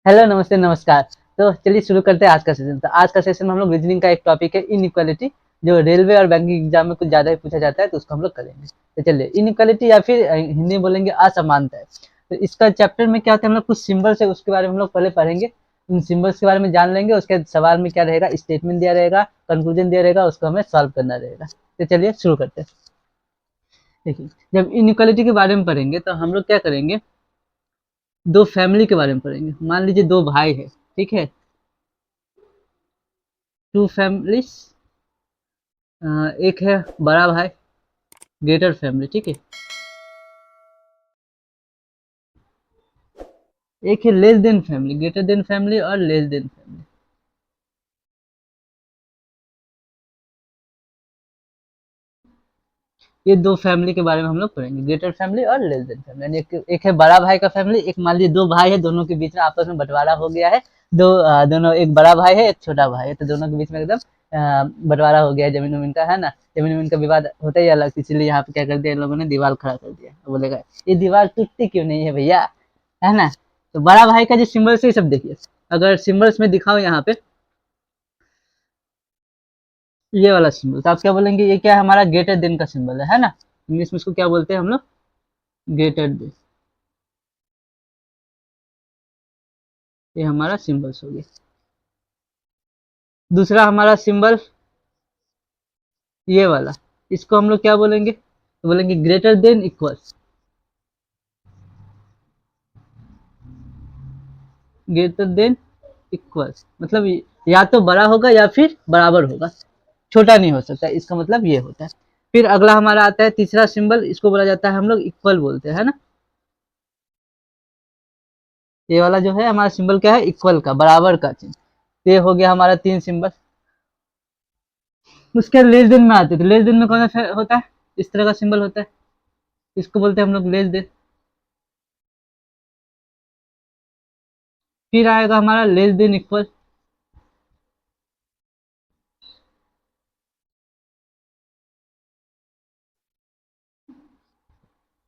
Hello, नमस्ते, नमस्कार। तो चलिए शुरू करते हैं आज का सेशन। तो आज का सेशन में हम लोग रीजनिंग का एक टॉपिक है इनइक्वालिटी, जो रेलवे और बैंकिंग एग्जाम में कुछ ज़्यादा ही पूछा जाता है, तो उसको हम लोग करेंगे। तो चलिए, इनइक्वालिटी या फिर हिंदी में बोलेंगे असमानता है। तो इसका चैप्टर में क्या होता है, हम लोग कुछ सिंबल्स है उसके बारे में हम लोग पहले पढ़ेंगे। उन सिंबल्स के बारे में जान लेंगे, उसके सवाल में क्या रहेगा, स्टेटमेंट दिया रहेगा, कंक्लूजन दिया रहेगा, उसको हमें सॉल्व करना रहेगा। तो चलिए शुरू करते हैं। देखिए, जब इनइक्वालिटी के बारे में पढ़ेंगे तो हम लोग क्या करेंगे, दो फैमिली के बारे में पढ़ेंगे। मान लीजिए दो भाई है, ठीक है, टू फैमिलीज। एक है बड़ा भाई, ग्रेटर फैमिली, ठीक है। एक है less than family, greater than family और लेस देन फैमिली। ये दो फैमिली के बारे में हम लोग पढ़ेंगे, ग्रेटर फैमिली और लेस देन फैमिली। यानी एक है बड़ा भाई का फैमिली, एक मान लीजिए दो भाई है, दोनों के बीच में आपस में बंटवारा हो गया है। दोनों, एक बड़ा भाई है, एक छोटा भाई है, तो दोनों के बीच में एकदम बंटवारा हो गया है जमीन वमीन का, है ना। जमीन वमीन का विवाद होता ही अलग, इसीलिए यहाँ पे क्या कर दिया इन लोगों ने, दीवार खड़ा कर दिया। बोलेगा ये दीवार टूटती क्यों नहीं है भैया, है ना। तो बड़ा भाई का जो सिंबल्स है ये सब देखिए। अगर सिंबल्स में दिखाओ यहाँ पे, ये वाला सिंबल, तो आप क्या बोलेंगे, ये क्या है, हमारा ग्रेटर देन का सिंबल है ना। इंग्लिश में इसको क्या बोलते हैं हम लोग, ग्रेटर देन। ये हमारा सिंबल्स हो गया। दूसरा हमारा सिंबल ये वाला, इसको हम लोग क्या बोलेंगे, तो बोलेंगे greater than equal. Greater than equal मतलब या तो बड़ा होगा या फिर बराबर होगा, छोटा नहीं हो सकता, इसका मतलब ये होता है। फिर अगला हमारा आता है तीसरा सिंबल, इसको बोला जाता है हम लोग इक्वल बोलते हैं, है ना। ये वाला जो है हमारा सिंबल क्या है, इक्वल का, बराबर का चिन्ह। ये हो गया हमारा तीन सिंबल। उसके लेस देन में आते, तो लेस देन में कौन सा होता है, इस तरह का सिंबल होता है, इसको बोलते हैं हम लोग लेस देन। फिर आएगा हमारा लेस देन इक्वल।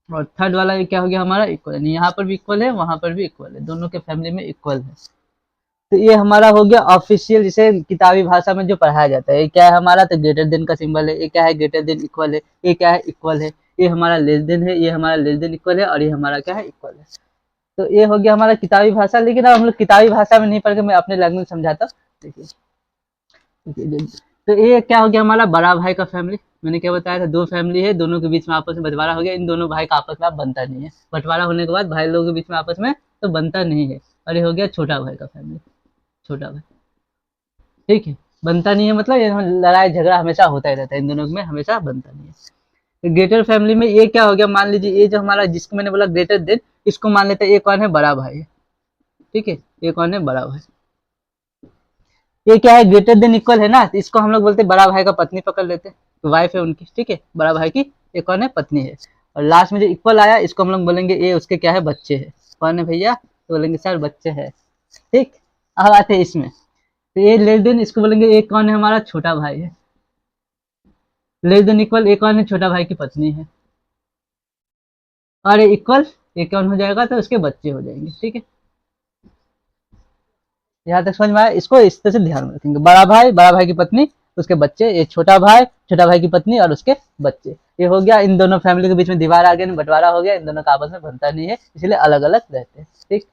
और थर्ड वाला ये क्या हो गया हमारा, इक्वल। यानी यहाँ पर भी इक्वल है, वहां पर भी इक्वल है, दोनों के फैमिली में इक्वल है। तो ये हमारा हो गया ऑफिशियल, जिसे किताबी भाषा में जो पढ़ाया जाता है। ये क्या है हमारा, तो ग्रेटर देन का सिंबल है। ये क्या है, ग्रेटर देन इक्वल है। ये क्या है, इक्वल है। ये हमारा लेस देन है, ये हमारा लेस देन इक्वल है, और ये हमारा क्या है, इक्वल है। तो ये हो गया हमारा किताबी भाषा। लेकिन अब हम लोग किताबी भाषा में नहीं पढ़ के मैं अपने लैंग्वेज समझाता हूँ। देखिए, तो ये क्या हो गया हमारा बड़ा भाई का फैमिली। मैंने क्या बताया था, दो फैमिली है, दोनों के बीच में आपस में बंटवारा हो गया। इन दोनों भाई का आपस में अब बनता नहीं है, बंटवारा होने के बाद भाई लोगों के बीच में आपस में तो बनता नहीं है। और ये हो गया छोटा भाई का फैमिली, छोटा भाई, ठीक है। बनता नहीं है मतलब ये लड़ाई झगड़ा हमेशा होता ही रहता है, इन दोनों में हमेशा बनता नहीं है। तो ग्रेटर फैमिली में ये क्या हो गया, मान लीजिए ये जो हमारा, जिसको मैंने बोला ग्रेटर देन, इसको मान लेते हैं ये कौन है, बड़ा भाई है, ठीक है। ये कौन है, बड़ा भाई। ये क्या है, ग्रेटर देन इक्वल है ना, तो इसको हम लोग बोलते हैं बड़ा भाई का पत्नी, पकड़ लेते हैं, तो वाइफ है उनकी, ठीक है, बड़ा भाई की ये कौन है, पत्नी है। और लास्ट में जो इक्वल आया, इसको हम लोग बोलेंगे ये उसके क्या है, बच्चे है। कौन है भैया, तो बोलेंगे सर बच्चे है, ठीक। अब आते हैं इसमें, तो ये लेस देन, इसको बोलेंगे ये कौन है, हमारा छोटा भाई है। लेस देन इक्वल, ये कौन है, छोटा भाई की पत्नी है। और ये इक्वल, ये कौन हो जाएगा, तो उसके बच्चे हो जाएंगे, ठीक है। यहाँ तक समझ में आया। इसको इस तरह से ध्यान में रखेंगे, बड़ा भाई, बड़ा भाई की पत्नी, उसके बच्चे, ये छोटा भाई, छोटा भाई की पत्नी और उसके बच्चे। ये हो गया, इन दोनों फैमिली के बीच में दीवार आ गया, बंटवारा हो गया, इन दोनों का आपस में बनता नहीं है, इसलिए अलग अलग रहते हैं, ठीक।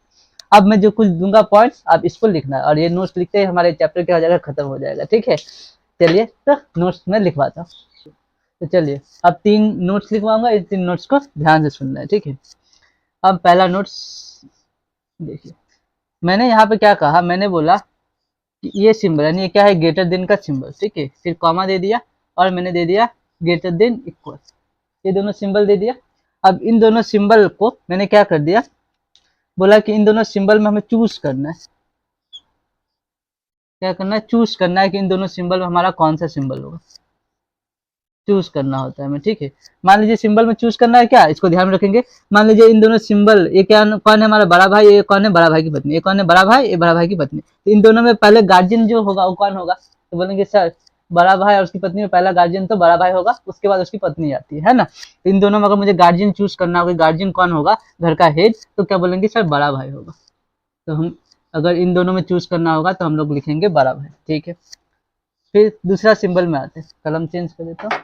अब मैं जो कुछ दूंगा पॉइंट्स, आप इसको लिखना है, और ये नोट्स लिखते ही हमारे चैप्टर क्या हो जाएगा, खत्म हो जाएगा, ठीक है। चलिए, तो नोट्स में लिखवाता हूँ। तो चलिए, अब तीन नोट्स लिखवाऊंगा, इन तीन नोट्स को ध्यान से सुनना है, ठीक है। अब पहला नोट्स देखिए, मैंने यहाँ पे क्या कहा, मैंने बोला कि ये सिंबल, यानी ये क्या है, ग्रेटर देन का सिंबल, ठीक है। फिर कॉमा दे दिया, और मैंने दे दिया ग्रेटर देन इक्वल, ये दोनों सिंबल दे दिया। अब इन दोनों सिंबल को मैंने क्या कर दिया, बोला कि इन दोनों सिंबल में हमें चूज करना है। क्या करना है, चूज करना है कि इन दोनों सिंबल में हमारा कौन सा सिंबल होगा, चूज करना होता है हमें, ठीक है। मान लीजिए सिंबल में चूज करना है क्या, इसको ध्यान में रखेंगे। मान लीजिए इन दोनों सिंबल, ये क्या, कौन है हमारा बड़ा भाई, ये कौन है, बड़ा भाई की पत्नी, ये कौन है, बड़ा भाई, ये बड़ा भाई की पत्नी। तो इन दोनों में पहले गार्जियन जो होगा वो कौन होगा, तो बोलेंगे सर बड़ा भाई और उसकी पत्नी में पहला गार्जियन तो बड़ा भाई होगा, उसके बाद उसकी पत्नी आती है ना। तो इन दोनों में अगर मुझे गार्जियन चूज करना होगा, गार्जियन कौन होगा घर का हेड, तो क्या बोलेंगे, सर बड़ा भाई होगा। तो हम अगर इन दोनों में चूज करना होगा तो हम लोग लिखेंगे बड़ा भाई, ठीक है। फिर दूसरा सिंबल में आते हैं, कलम चेंज कर देता हूँ।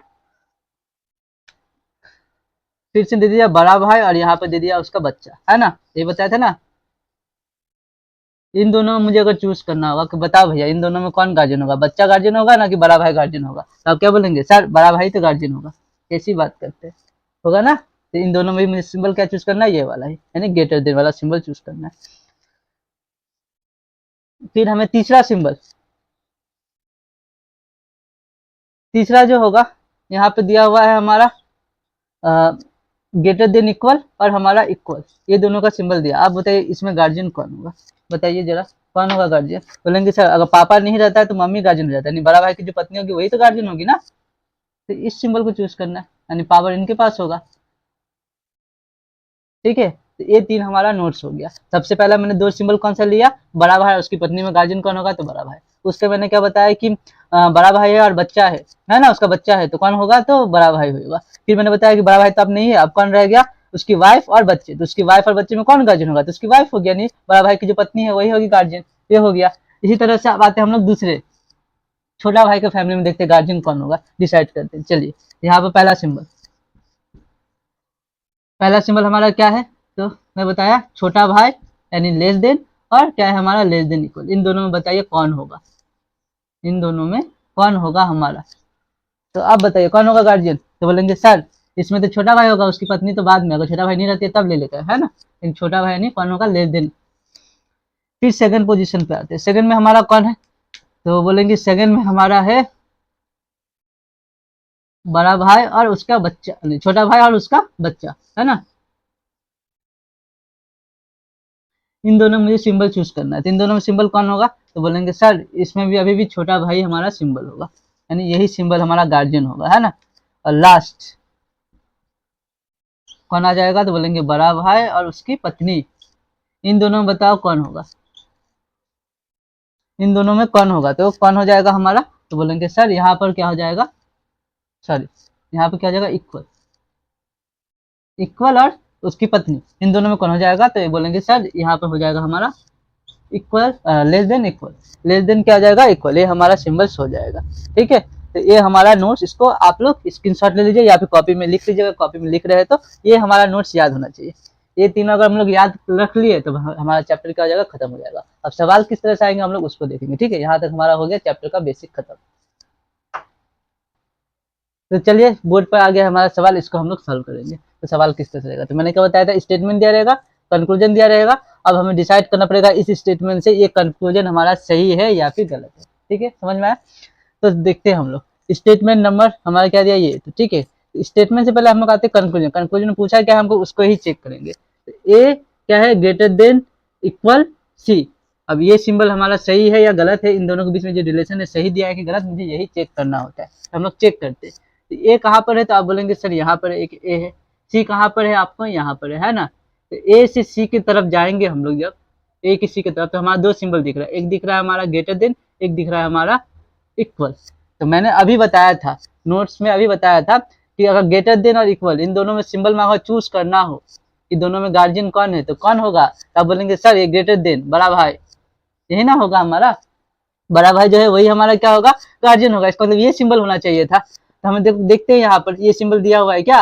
फिर से दे दिया बड़ा भाई और यहाँ पे दे दिया उसका बच्चा, है ना, ये बताया था ना। इन दोनों में मुझे अगर चूज करना होगा कि बताओ भैया इन दोनों में कौन गार्जियन होगा, बच्चा गार्जियन होगा ना कि बड़ा भाई गार्जियन होगा, तो आप क्या बोलेंगे, सर बड़ा भाई तो गार्जियन होगा। ऐसी बात करते हैं, होगा ना। तो इन दोनों में मुझे सिंबल क्या चूज करना है, ये वाला ही, यानी ग्रेटर देन वाला सिंबल चूज करना है। फिर हमें तीसरा सिंबल, तीसरा जो होगा यहाँ पे दिया हुआ है हमारा ग्रेटर देन इक्वल और हमारा इक्वल, ये दोनों का सिंबल दिया। आप बताइए इसमें गार्जियन कौन होगा, बताइए जरा कौन होगा गार्जियन। बोलेंगे सर अगर पापा नहीं रहता है तो मम्मी गार्जियन हो जाता है, नहीं बड़ा भाई की जो पत्नी होगी वही तो गार्जियन होगी ना। तो इस सिंबल को चूज करना है, यानी पावर इनके पास होगा, ठीक है। तो ये तीन हमारा नोट्स हो गया। सबसे पहला मैंने दो सिंबल कौन सा लिया, बड़ा भाई और उसकी पत्नी में गार्जियन कौन होगा, तो बड़ा भाई। उसके मैंने क्या बताया कि बड़ा भाई है और बच्चा है ना, उसका बच्चा है तो कौन होगा, तो बड़ा भाई होगा। फिर मैंने बताया कि बड़ा भाई तो अब नहीं है, अब कौन रह गया, उसकी वाइफ और बच्चे, तो उसकी वाइफ और बच्चे में कौन गार्जियन होगा, तो उसकी वाइफ हो गया, नहीं बड़ा भाई की जो पत्नी है वही होगी गार्जियन, ये हो गया। इसी तरह से अब आते हैं हम लोग दूसरे छोटा भाई के फैमिली में, देखते हैं गार्जियन कौन होगा, डिसाइड करते हैं। चलिए यहाँ पे पहला सिंबल, पहला सिंबल हमारा क्या है, तो मैं बताया छोटा भाई यानी लेस देन, और क्या है हमारा लेस देन इक्वल। इन दोनों में बताइए कौन होगा, इन दोनों में कौन होगा हमारा, तो आप बताइए कौन होगा गार्जियन। तो बोलेंगे सर इसमें तो छोटा भाई होगा, उसकी पत्नी तो बाद में, अगर छोटा भाई नहीं रहती तब ले लेते है ना, लेकिन छोटा भाई नहीं, कौन होगा, लेस देन। फिर सेकंड पोजीशन पे आते हैं, सेकंड में हमारा कौन है, तो बोलेंगे सेकंड में हमारा है बड़ा भाई और उसका बच्चा, नहीं छोटा भाई और उसका बच्चा, है ना। इन दोनों में मुझे सिंबल चूज करना है, तो इन दोनों में सिंबल कौन होगा, तो बोलेंगे सर इसमें भी अभी भी छोटा भाई हमारा सिंबल होगा, यानी यही सिंबल हमारा गार्जियन होगा, है ना। और लास्ट कौन आ जाएगा, तो बोलेंगे बड़ा भाई और उसकी पत्नी। इन दोनों में बताओ कौन होगा, इन दोनों में कौन होगा, तो कौन हो जाएगा हमारा, तो बोलेंगे सर यहाँ पर क्या हो जाएगा, सॉरी यहाँ पर क्या हो जाएगा, इक्वल, इक्वल और उसकी पत्नी, इन दोनों में कौन हो जाएगा, तो ये बोलेंगे सर यहाँ पर हो जाएगा हमारा equal, less than equal, less than क्या आ जाएगा, इक्वल, ये हमारा सिंबल्स हो जाएगा, ठीक है। तो ये हमारा नोट्स, इसको आप लोग स्क्रीनशॉट ले लीजिए या फिर कॉपी में लिख लीजिएगा, कॉपी में लिख रहे हैं तो ये हमारा नोट्स याद होना चाहिए। ये तीनों अगर हम लोग याद रख लिए तो हमारा चैप्टर क्या हो जाएगा, खत्म हो जाएगा। अब सवाल किस तरह से आएंगे हम लोग उसको देखेंगे, ठीक है। यहाँ तक हमारा हो गया चैप्टर का बेसिक खत्म। तो चलिए बोर्ड पर आ गया हमारा सवाल, इसको हम लोग सॉल्व करेंगे। तो सवाल किस तरह से रहेगा, तो मैंने क्या बताया था, स्टेटमेंट दिया रहेगा, कंक्लूजन दिया रहेगा। अब हमें डिसाइड करना पड़ेगा इस स्टेटमेंट से ये कंक्लूजन हमारा सही है या फिर गलत है, ठीक है, समझ में आया। तो देखते हैं हम लोग स्टेटमेंट नंबर हमारा क्या दिया, ये तो ठीक है। स्टेटमेंट से पहले हम लोग आते हैं कंक्लूजन, कंक्लूजन में पूछा क्या हमको, उसको ही चेक करेंगे। तो ए क्या है, ग्रेटर देन इक्वल सी। अब ये सिंबल हमारा सही है या गलत है, इन दोनों के बीच में जो रिलेशन है सही दिया है कि गलत, मुझे यही चेक करना होता है। हम लोग चेक करते हैं। तो ए कहाँ पर है, तो आप बोलेंगे सर यहाँ पर एक ए है। सी कहाँ पर है, आपको यहाँ पर है ना। तो ए से सी की तरफ जाएंगे हम लोग, जब ए की सी की तरफ, तो हमारा दो सिंबल दिख रहा है, एक दिख रहा है हमारा ग्रेटर देन, एक दिख रहा है हमारा इक्वल। तो मैंने अभी बताया था, नोट्स में अभी बताया था कि अगर ग्रेटर देन और इक्वल इन दोनों में सिंबल में अगर चूज करना हो कि दोनों में गार्जियन कौन है, तो कौन होगा, तो आप बोलेंगे सर ये ग्रेटर देन बड़ा भाई, यही ना होगा हमारा, बड़ा भाई जो है वही हमारा क्या होगा, गार्जियन होगा। इसका मतलब ये सिंबल होना चाहिए था। तो हमें देखते हैं यहाँ पर ये सिंबल दिया हुआ है क्या,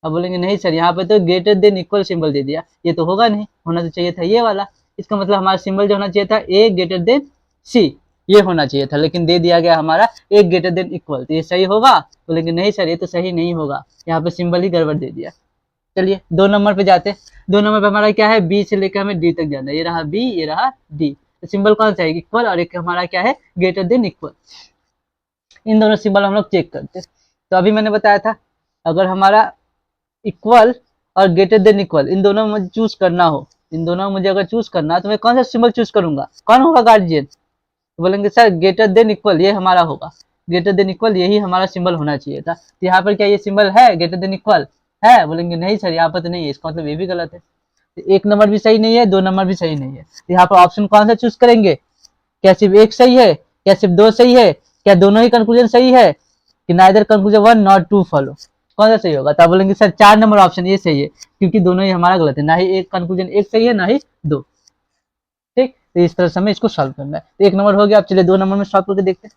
अब बोलेंगे नहीं सर यहाँ पे तो ग्रेटर देन इक्वल सिंबल दे दिया, ये तो होगा नहीं, होना तो चाहिए था ये वाला। इसका मतलब हमारा सिंबल जो होना चाहिए था ए ग्रेटर देन सी, ये होना चाहिए था, लेकिन दे दिया गया हमारा ए ग्रेटर देन इक्वल, तो ये सही होगा, बोलेंगे नहीं सर ये तो सही नहीं होगा, यहाँ पे सिंबल ही गड़बड़ दे दिया। चलिए 2 नंबर पे जाते हैं। 2 नंबर पे हमारा क्या है, बी से लेकर हमें डी तक जाना है, ये रहा बी ये रहा डी। तो सिंबल कौन सा है, इक्वल, और एक हमारा क्या है, ग्रेटर देन इक्वल। इन दोनों सिंबल हम लोग चेक करते हैं। तो अभी मैंने बताया था अगर हमारा इक्वल और ग्रेटर देन इक्वल इन दोनों में मुझे चूज करना हो, इन दोनों में मुझे अगर चूज करना है तो मैं कौन सा सिंबल चूज करूंगा, कौन होगा गार्जियन, तो बोलेंगे सर ग्रेटर देन इक्वल ये हमारा होगा, ग्रेटर देन इक्वल यही हमारा सिंबल होना चाहिए था। तो यहाँ पर क्या ये सिंबल है ग्रेटर देन इक्वल है, बोलेंगे नहीं सर यहाँ पर तो नहीं है, इसका मतलब ये भी गलत है। तो 1 नंबर भी सही नहीं है, 2 नंबर भी सही नहीं है, तो यहाँ पर ऑप्शन कौन सा चूज करेंगे, क्या सिर्फ एक सही है, क्या सिर्फ दो सही है, क्या दोनों ही कंक्लूजन सही है, कि neither conclusion one not two follow, कौन सा सही होगा, तो आप बोलेंगे सर 4 नंबर ऑप्शन ये सही है, क्योंकि दोनों ही हमारा गलत है, ना ही एक कंक्लूजन एक सही है ना ही दो। ठीक, तो इस तरह से हमें इसको सॉल्व करना है। तो 1 नंबर हो गया। अब चलिए 2 नंबर में सॉल्व करके देखते हैं।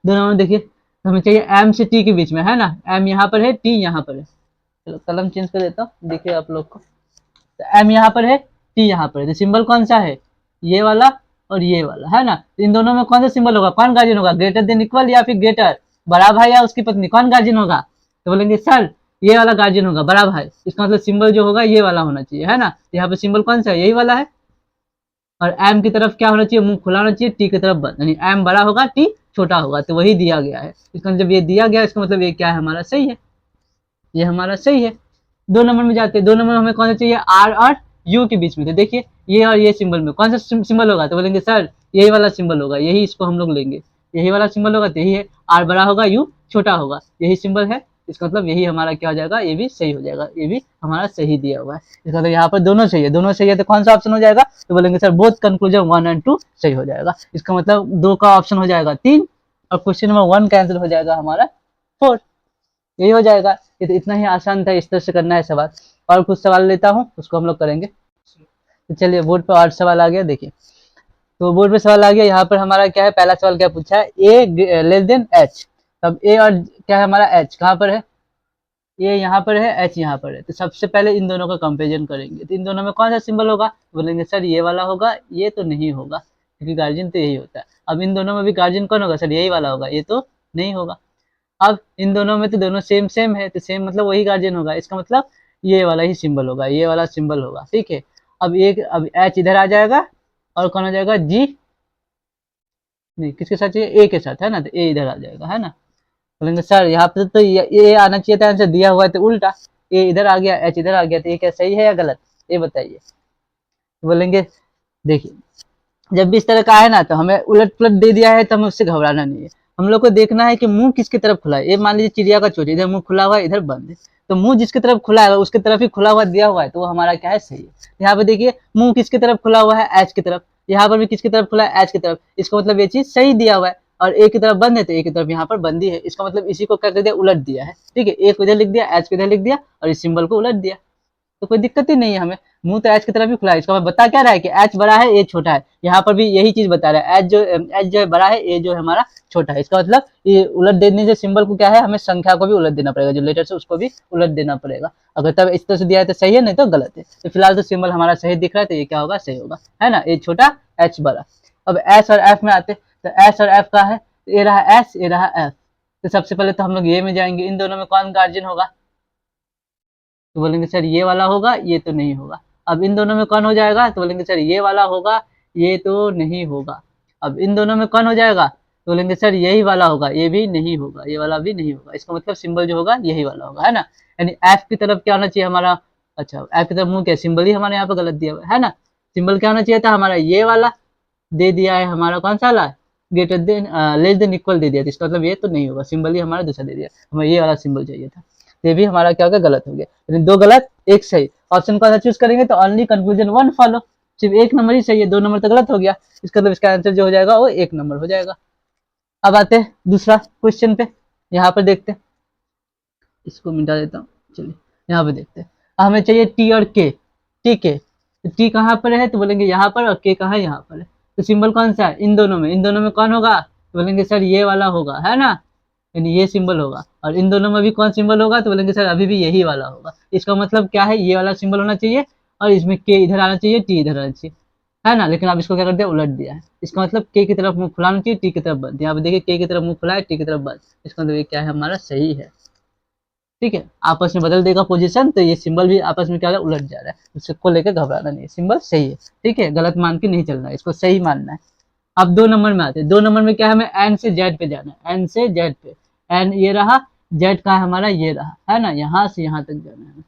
2 नंबर में देखिए, तो हमें चाहिए एम से टी के बीच में, है ना, एम यहाँ पर है, टी यहाँ पर है। चलो कलम चेंज कर देता हूँ, देखिए आप लोग को। तो एम यहाँ पर है, टी यहाँ पर है, तो सिंबल कौन सा है, ये वाला और ये वाला, है ना। तो इन दोनों में कौन सा सिंबल होगा, कौन गार्जियन होगा, ग्रेटर देन इक्वल या फिर ग्रेटर, बड़ा भाई या उसकी पत्नी, कौन गार्जियन होगा। तो बोलेंगे सर ये वाला गार्जियन होगा, बड़ा भाई। इसका मतलब सिंबल जो होगा ये वाला होना चाहिए, है ना। तो यहाँ पे सिंबल कौन सा है, यही वाला है। और एम की तरफ क्या होना चाहिए, मुंह खुला होना चाहिए, टी की तरफ बंद, यानी एम बड़ा होगा, टी छोटा होगा, तो वही दिया गया है। इसका जब ये दिया गया इसका मतलब ये क्या है, हमारा सही है, ये हमारा सही है। 2 नंबर में जाते हैं। 2 नंबर में हमें कौन सा चाहिए, आर और यू के बीच में। तो देखिए ये और ये सिंबल में कौन सा सिंबल होगा, तो बोलेंगे सर यही वाला सिंबल होगा, यही इसको हम लोग लेंगे, यही वाला सिंबल होगा, तो यही है, आर बड़ा होगा, यू छोटा होगा, यही सिंबल है। इसका मतलब यही हमारा क्या हो जाएगा, ये भी सही हो जाएगा, ये भी हमारा सही दिया हुआ है। इसका मतलब यहाँ पर दोनों सही है, दोनों सही है, तो कौन सा ऑप्शन हो जाएगा, तो बोलेंगे सर बोथ कंक्लूजन 1 और 2 सही हो जाएगा। इसका मतलब 2 का ऑप्शन हो जाएगा 3 और क्वेश्चन नंबर 1 कैंसिल हो जाएगा हमारा 4, यही हो जाएगा। ये तो इतना ही आसान था, इस तरह से करना है सवाल। और कुछ सवाल लेता हूँ, उसको हम लोग करेंगे। तो चलिए बोर्ड पर और सवाल आ गया, देखिए। तो बोर्ड पे सवाल आ गया, यहाँ पर हमारा क्या है, पहला सवाल क्या पूछा है, ए लेस देन एच। तब ए और क्या है हमारा, एच कहाँ पर है, ए यहाँ पर है, एच यहाँ पर है। तो सबसे पहले इन दोनों का कंपेरिजन करेंगे। तो इन दोनों में कौन सा सिंबल होगा, बोलेंगे सर ये वाला होगा, ये तो नहीं होगा, क्योंकि गार्जियन तो यही होता है। अब इन दोनों में भी गार्जियन कौन होगा, सर यही वाला होगा, ये तो नहीं होगा। अब इन दोनों में तो दोनों सेम सेम है, तो सेम मतलब वही गार्जियन होगा, इसका मतलब ये वाला ही सिंबल होगा, ये वाला सिंबल होगा, ठीक है। अब एक, अब एच इधर आ जाएगा और कौन आ जाएगा, जी नहीं, किसके साथ चाहिए, ए के साथ, है ना, तो ए इधर आ जाएगा, है ना। बोलेंगे सर यहाँ पे तो ये आना चाहिए था, आंसर दिया हुआ है तो उल्टा, ए इधर आ गया, एच इधर आ गया, तो ये क्या सही है या गलत, ये बताइए। बोलेंगे देखिए, जब भी इस तरह का है ना, तो हमें उलट पुलट दे दिया है तो हमें उससे घबराना नहीं है। हम लोग को देखना है कि मुंह किसकी तरफ खुला है। ये मान लीजिए चिड़िया का चोच, इधर मुंह खुला हुआ है, इधर बंद है, तो मुंह जिसकी तरफ खुला है उसकी तरफ ही खुला हुआ दिया हुआ है, तो वो हमारा क्या है, सही है। यहाँ पे देखिए मुंह किसकी तरफ खुला हुआ है, एच की तरफ, यहाँ पर भी किसकी तरफ खुला है, एच की तरफ, इसका मतलब ये चीज सही दिया हुआ है। और ए की तरफ बंद है, तो ए की तरफ यहाँ पर बंदी है, इसका मतलब इसी को क्या कर दिया, उलट दिया है, ठीक है। ए को इधर लिख दिया, एच को इधर लिख दिया और इस सिंबल को उलट दिया, तो कोई दिक्कत ही नहीं है हमें। मुंह तो एच की तरफ ही खुला है, इसका बता क्या रहा है कि एच बड़ा है, ए छोटा है। यहाँ पर भी यही चीज बता रहा है, एच जो है बड़ा है, ए जो है हमारा छोटा है। इसका मतलब ये उलट देने से सिंबल को क्या है, हमें संख्या को भी उलट देना पड़ेगा, जो लेटर है उसको भी उलट देना पड़ेगा। अगर तब इस तरह से दिया है तो सही है, नहीं तो गलत है। तो फिलहाल तो सिंबल हमारा सही दिख रहा है, तो ये क्या होगा, सही होगा, है ना, ए छोटा एच बड़ा। अब एस और एफ में आते, तो एस और एफ का है, ये रहा एस, ये रहा एफ। तो सबसे पहले तो हम लोग ये में जाएंगे, इन दोनों में कौन गार्जियन होगा, तो बोलेंगे सर ये वाला होगा, ये तो नहीं होगा। अब इन दोनों में कौन हो जाएगा, तो बोलेंगे सर ये वाला होगा, ये तो नहीं होगा। अब इन दोनों में कौन हो जाएगा, तो बोलेंगे सर यही वाला होगा, ये भी नहीं होगा, ये वाला भी नहीं होगा। इसका मतलब सिंबल जो होगा यही वाला होगा, है ना। यानी एफ की तरफ क्या होना चाहिए हमारा, अच्छा एफ की तरफ मुंह क्या, सिंबल ही हमारे यहाँ पे गलत दिया हुआ है ना। सिंबल क्या होना चाहिए था हमारा, ये वाला दे दिया है हमारा, कौन सा वाला, greater than less than equal दे दिया, इसका मतलब ये तो नहीं होगा, सिंबल ही हमारा दूसरा दे दिया, हमें ये वाला सिंबल चाहिए था। ये भी हमारा क्या हो गया, गलत हो गया, यानी 2 गलत 1 सही। ऑप्शन कौन सा चूज करेंगे, तो ओनली कंक्लूजन 1 फॉलो, सिर्फ 1 नंबर ही सही है, 2 नंबर तो गलत हो गया। इसका मतलब इसका आंसर जो हो जाएगा वो 1 नंबर हो जाएगा। अब आते हैं दूसरा क्वेश्चन पे, यहाँ पर देखते हैं, इसको मिटा देता हूँ, चलिए यहाँ पे देखते हैं। हमें चाहिए टी और के, ठीक है। तो टी कहाँ पर है, तो बोलेंगे यहाँ पर, और के कहाँ है, यहाँ पर है। तो सिंबल कौन सा है, इन दोनों में, इन दोनों में कौन होगा, तो बोलेंगे सर ये वाला होगा, है ना, यानी ये सिंबल होगा। और इन दोनों में भी कौन सिंबल होगा, तो बोलेंगे सर अभी भी यही वाला होगा। इसका मतलब क्या है, ये वाला सिंबल होना चाहिए और इसमें के इधर आना चाहिए, टी इधर आना चाहिए, है ना। लेकिन अब इसको क्या कर दिया, उलट दिया है। इसका मतलब के की तरफ मुंह खुलाना चाहिए, टी की तरफ बंद। यहाँ पे देखिए के की तरफ मुंह खुला है, टी की तरफ बंद, इसका मतलब ये क्या है, हमारा सही है, ठीक है। आपस में बदल देगा पोजीशन, तो ये सिंबल भी आपस में क्या उलट जा रहा है, उसको लेकर घबराना नहीं है, सिंबल सही है, ठीक है, गलत मान के नहीं चलना है, इसको सही मानना है। अब 2 नंबर में आते हैं। 2 नंबर में क्या है, हमें एन से जेड पे जाना है, एन से जेड पे, एन ये रहा, जेड का है हमारा ये रहा, है ना, यहाँ से यहाँ तक जाना है।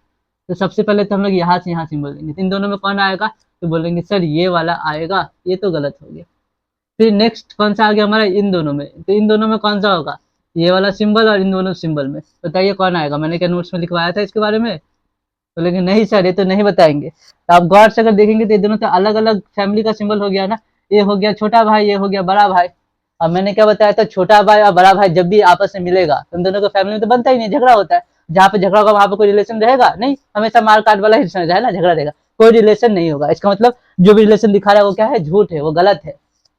तो सबसे पहले तो हम लोग यहाँ से यहाँ सिंबल देंगे, तो इन दोनों में कौन आएगा, तो बोलेंगे सर ये वाला आएगा, ये तो गलत हो गया। फिर नेक्स्ट कौन सा आ गया हमारा, इन दोनों में, तो इन दोनों में कौन सा होगा, ये वाला सिंबल और इन दोनों सिंबल में, बताइए कौन आएगा। मैंने क्या नोट्स में लिखवाया था इसके बारे में, बोलेंगे नहीं सर ये तो नहीं बताएंगे। तो आप गौर से अगर देखेंगे तो ये दोनों तो अलग अलग फैमिली का सिंबल हो गया ना, ये हो गया छोटा भाई, ये हो गया बड़ा भाई। अब मैंने क्या बताया था, छोटा भाई और बड़ा भाई जब भी आपस में मिलेगा तो उन दोनों को फैमिली में तो बनता ही नहीं, झगड़ा होता है। जहाँ पे झगड़ा होगा वहां पे कोई रिलेशन रहेगा नहीं, हमेशा मार काट वाला ही रिलेशन है ना, झगड़ा रहेगा। कोई रिलेशन नहीं होगा। इसका मतलब जो भी रिलेशन दिखा रहा है वो क्या है, झूठ है, वो गलत है।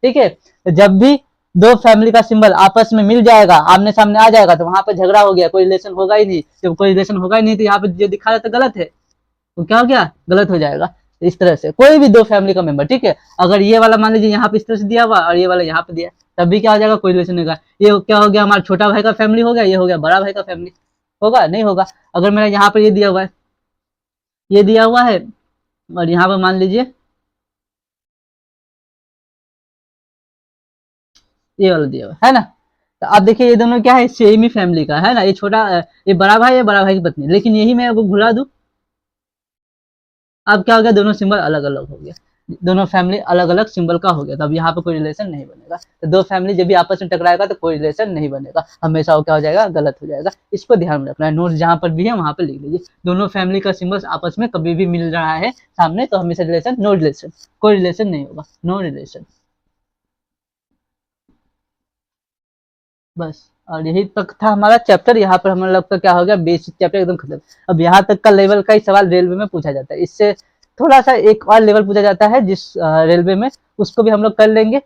ठीक है, तो जब भी दो फैमिली का सिंबल आपस में मिल जाएगा, आमने सामने आ जाएगा, तो वहां पर झगड़ा हो गया, कोई रिलेशन होगा ही नहीं। जब कोई रिलेशन होगा ही नहीं तो यहाँ पे जो दिखा रहा है तो गलत है, तो क्या हो गया, गलत हो जाएगा। इस तरह से कोई भी दो फैमिली का मेंबर, ठीक है, अगर ये वाला मान लीजिए यहाँ पे इस तरह से दिया हुआ और ये वाला यहाँ पे दिया, तब भी क्या हो जाएगा, कोई रिलेशन नहीं होगा। ये क्या हो गया, हमारा छोटा भाई का फैमिली हो गया, ये हो गया बड़ा भाई का फैमिली, होगा नहीं होगा। अगर मेरा यहाँ पर ये दिया हुआ है, ये दिया हुआ है, और यहाँ पर मान लीजिए ये वाला दिया हुआ है ना, तो आप देखिए ये दोनों क्या है, सेम ही फैमिली का है ना। ये छोटा, ये बड़ा भाई है, बड़ा भाई की पत्नी, लेकिन यही मैं आपको भुला दूं, अब क्या हो गया, दोनों सिंबल अलग अलग हो गया, दोनों फैमिली अलग अलग सिंबल का हो गया, तो अब यहाँ पे कोई रिलेशन नहीं बनेगा। तो दो फैमिली जब भी आपस में टकराएगा तो कोई रिलेशन नहीं बनेगा, हमेशा वो क्या हो जाएगा, गलत हो जाएगा। इसको ध्यान में रखना है, नोट जहाँ पर भी है वहां पर लिख लीजिए। दोनों फैमिली का सिंबल आपस में कभी भी मिल रहा है सामने, तो हमेशा रिलेशन, नो रिलेशन, कोई रिलेशन नहीं होगा, नो रिलेशन। बस, और यही तक था हमारा चैप्टर। यहाँ पर हमें लगता क्या हो गया, बेसिक चैप्टर एकदम खत्म। अब यहाँ तक का लेवल का ही सवाल रेलवे में पूछा जाता है, इससे थोड़ा सा एक और लेवल पूछा जाता है जिस रेलवे में, उसको भी हम लोग कर लेंगे।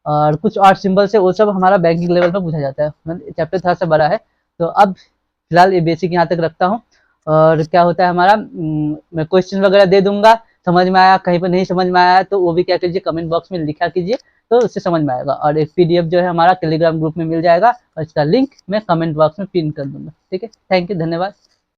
और कुछ और सिंबल से वो सब हमारा बैंकिंग लेवल पर पूछा जाता है, चैप्टर थोड़ा सा बड़ा है। तो अब फिलहाल ये बेसिक यहाँ तक रखता हूँ। और क्या होता है हमारा, मैं क्वेश्चन वगैरह दे दूंगा, समझ में आया, कहीं पर नहीं समझ में आया तो वो भी क्या कीजिए, कमेंट बॉक्स में लिखा कीजिए, तो उससे समझ में आएगा। और एक पीडीएफ जो है हमारा टेलीग्राम ग्रुप में मिल जाएगा, और इसका लिंक मैं कमेंट बॉक्स में पिन कर दूंगा। ठीक है, थैंक यू, धन्यवाद।